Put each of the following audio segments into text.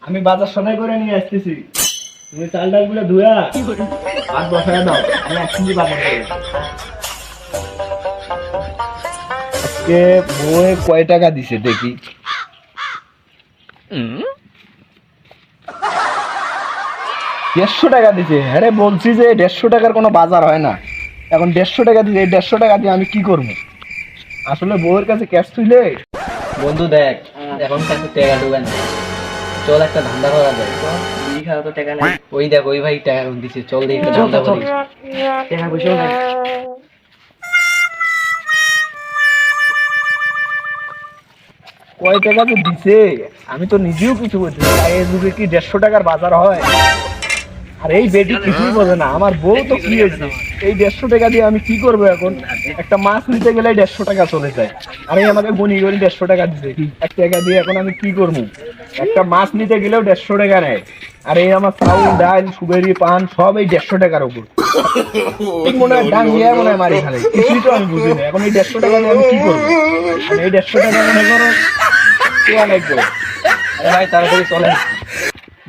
আমি বাজার সদাই করে নিয়ে আসতেছি, তুমি চাল ডাল গুলো ধুয়া ভাত বসায় দাও, আমি আসছি বাজার করে। আজকে বউয়ে কয় টাকা দিছে দেখি। 150 টাকা দিছে। হ্যাঁ রে, বলছি যে 150 টাকার কোনো বাজার হয় না, এখন 150 টাকা দিছে। 150 টাকা দিয়ে আমি কি করবো? আসলে বউয়ের কাছে ক্যাশ তুইলে। বন্ধু দেখ, এখন কাছে টাকা ঢুকান, চল একটা ধান্দা করা যায়। বিড়ি খাওয়া তো টাকা নাই। ওই দেখ, ওই ভাই টাকা দিচ্ছে, চল দেখি একটা ধান্দা করি। টাকা পয়সাও নাই। কয় টাকা তো দিছে, আমি তো নিজেও কিছু বলছি না। এই যুগে কি 150 টাকার বাজার হয়? আর এই বেটি কিছুই বোঝে না। আমার বউ তো কি হয়েছে, এই 150 টাকা দিয়ে আমি কি করবো এখন? একটা মাছ নিতে গেলে 150 টাকা চলে যায়, আর এই আমাকে গনি গনি 150 টাকা দিছে। 1 টাকা দিয়ে এখন আমি কি করবো? একটা মাছ নিতে গেলেও 150 টাকা নেয়, আর এই আমার চাউল ডাল সুবেরি পান সব এই 150 টাকার উপর। ঠিক মনে হয় ডাঙ্গিয়া মনে হয় মারি খালে, কিছুই তো আমি বুঝি না। এখন এই 150 টাকা দিয়ে আমি কি করবো? এই 150 টাকা মনে করো কেয়া লাগবে। আরে ভাই তাড়াতাড়ি চলেন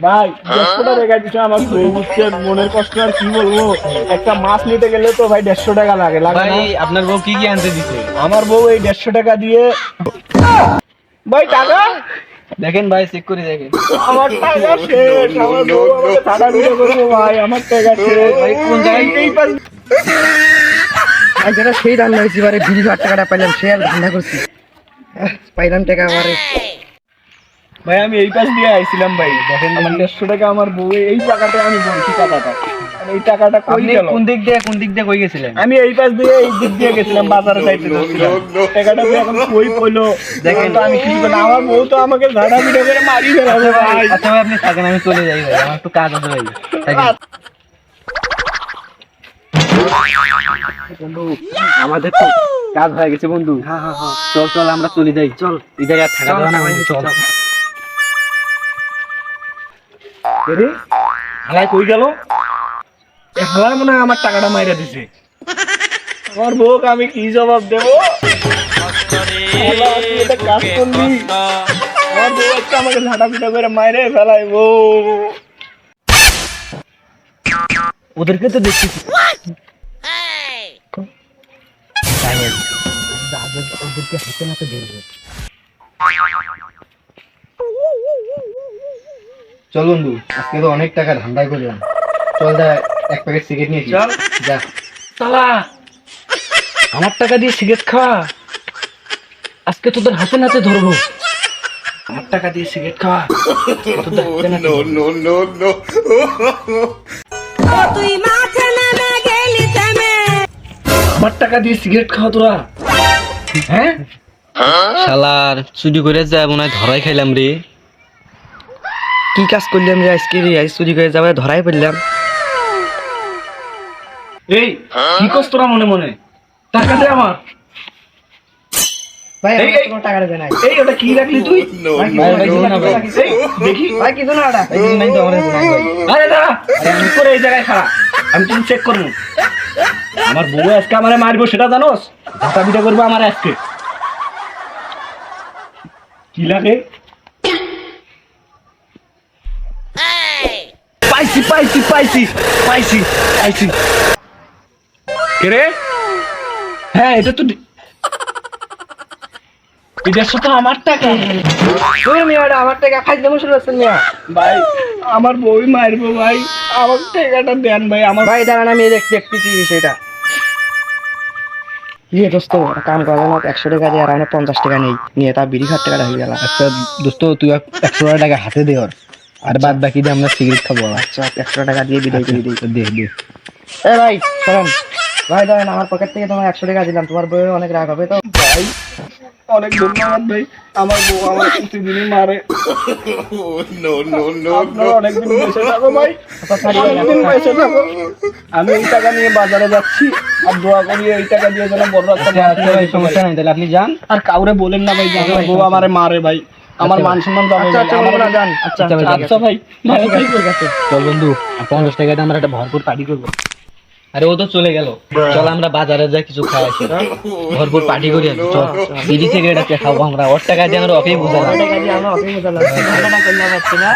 ভাই, 150 টাকা রেখা দিচ্ছে আমার বউ, বুঝছে মনের কষ্ট আর কি বলবো। একটা মাছ নিতে গেলে তো ভাই 150 টাকা লাগে না? ভাই। আপনার বউ কি কি আনতে দিছে? আমার বউ এই 150 টাকা দিয়ে ভাই টাকা দেখেন ভাই, চেক করে দেখেন। আমার টাকা শেষ। আমার বউ আমাকে টাকা দিতে করবো ভাই, আমার টাকা শেষ। ভাই কোন জায়গায় ভাই যেটা সেই রান্না হয়েছি, এবারে 20,000 টাকাটা পাইলাম, সে আর ধান্দা করছি। পাইলাম টাকা আমারে। ভাই আমি এই পাশ দিয়ে আইছিলাম ভাই, দেখেন আমার 150 টাকা আমার বউ এই টাকাটা আমি বলছি টাকাটা, আর এই টাকাটা কই আপনি গেল? কোন দিক দিয়ে কই গেছিলেন? আমি এই পাশ দিয়ে এই দিক দিয়ে গেছিলাম, বাজারে যাইতে যাচ্ছিলাম। টাকাটা দিয়ে এখন কই পড়লো দেখেন তো, আমি কি করব? আমার বউ তো আমাকে ঝাড়া পিটা করে মারি ফেলাবে ভাই। আচ্ছা ভাই, আপনি থাকেন, আমি চলে যাই ভাই, আমার একটু কাজ আছে ভাই। থাকেন। বন্ধু, আমাদের তো কাজ হয়ে গেছে বন্ধু। হ্যাঁ হ্যাঁ হ্যাঁ, চল চল, আমরা চলে যাই। চল, এই জায়গায় আর থাকা যাবে না বন্ধু, চল। আরে হালাই কই গেল? এ হালাই মনে হয় আমার টাকাটা মাইরা দিছে। আমার বউকে আমি কি জবাব দেব? হালাই, তুই এটা কাজ করলি, আমার বউ একটা আমাকে ঝাঁটা পিটা করে মাইরে ফেলাই বউ। ওদেরকে তো দেখছি। ওদেরকে হাতে নাতে ধরবো। চল বন্ধু, আজকে তো অনেক টাকা ধান্দা করলাম। চল যা, 1 প্যাকেট সিগারেট নিয়ে চল যা। শালা আমার টাকা দিয়ে সিগারেট খাওয়া, আজকে তোদের হাতে নাতে ধরবো। আমার টাকা দিয়ে সিগারেট খাওয়া, তোদের হাতে নাতে ধরবো। তুই মাঠে নেমে গেলি থেমে। আমার টাকা দিয়ে সিগারেট খাওয়া তোরা, হ্যাঁ? শালার চুরি করে যায় মনে হয়, ধরাই খাইলাম রে। কি কাজ করলাম রে আজকে? রে আজ চুরি করে যাবে, ধরাই পড়লাম। এই কি করছ তোরা মনে মনে? টাকা দে আমার। ভাই এই, এই, টাকা দেবে নাই। এই ওটা কি রাখলি তুই? ভাই, ভাই, ভাই, কিছু না, ভাই। এই, দেখি। ভাই কিছু না ওটা। এই দিন নাই তো আমার কাছে নাই ভাই। আরে দাঁড়া, আরে আমি করে এই জায়গায় খারাপ, আমি তুমি চেক করবো। আমার বউ আজকে আমারে মারবো সেটা জানোস? ঝাঁটা পিটা করবো আমার আজকে। কি লাগে? পাইছি পাইছি পাইছি পাইছি পাইছি। কে রে? হ্যাঁ এটা তো এটা তো আমার টাকা। ওই মেয়েটা আমার টাকা খাইতে বসে আছেন মিয়া। ভাই আমার বই মারবো ভাই, আমার টাকাটা দেন ভাই। আমার ভাই দাঁড়ান, আমি দেখতেছি বিষয়টা। ইয়ে দোস্ত, একটা কাম করো না, 100 টাকা দিয়ে আর আমি 50 টাকা নেই, নিয়ে তা বিড়ি খাওয়ার টাকাটা হয়ে গেল। আচ্ছা দোস্ত, তুই 100 টাকা হাতে দে ওর, আর বাদ বাকি দিয়ে আমরা সিগারেট খাবো। আচ্ছা 100 টাকা দিয়ে বিদায় করে দিই। দে দে। এ ভাই শোনেন, ভাই দাঁড়ান, আমার পকেট থেকে তোমার 100 টাকা দিলাম, তোমার বউয়ের অনেক রাগ হবে তো। ভাই অনেক ধন্যবাদ ভাই, আমার বউ আমার প্রতিদিনই মারে। আপনারা অনেকদিন বেঁচে থাকো ভাই, অনেকদিন বেঁচে থাকো। আমি এই টাকা নিয়ে বাজারে যাচ্ছি, আর দোয়া করি এই টাকা দিয়ে যেন বড় একটা বাড়ি আচ্ছা ভাই, সমস্যা নাই, তাহলে আপনি যান। আর কাউরে বলেন না ভাই যে আমার বউ আমারে মারে ভাই, আমার মান সম্মান যাবে। আচ্ছা আচ্ছা বলবো না, যান। আচ্ছা আচ্ছা ভাই, আচ্ছা ভাই, ভালো ঠিক আছে। চল বন্ধু, 50 টাকাতে আমরা একটা ভরপুর পার্টি করবো। আরে ও তো চলে গেল, চল আমরা বাজারে যাই কিছু খাই আসি, ভরপুর পার্টি করি আসি, চল বিড়ি সিগারেট খাবো আমরা, ওর টাকা দিয়ে আমরা ওকেই বুঝালাম। টাকা দিয়ে আমরা অফিসে গেলাম, ঠান্ডা করলে পারছি না।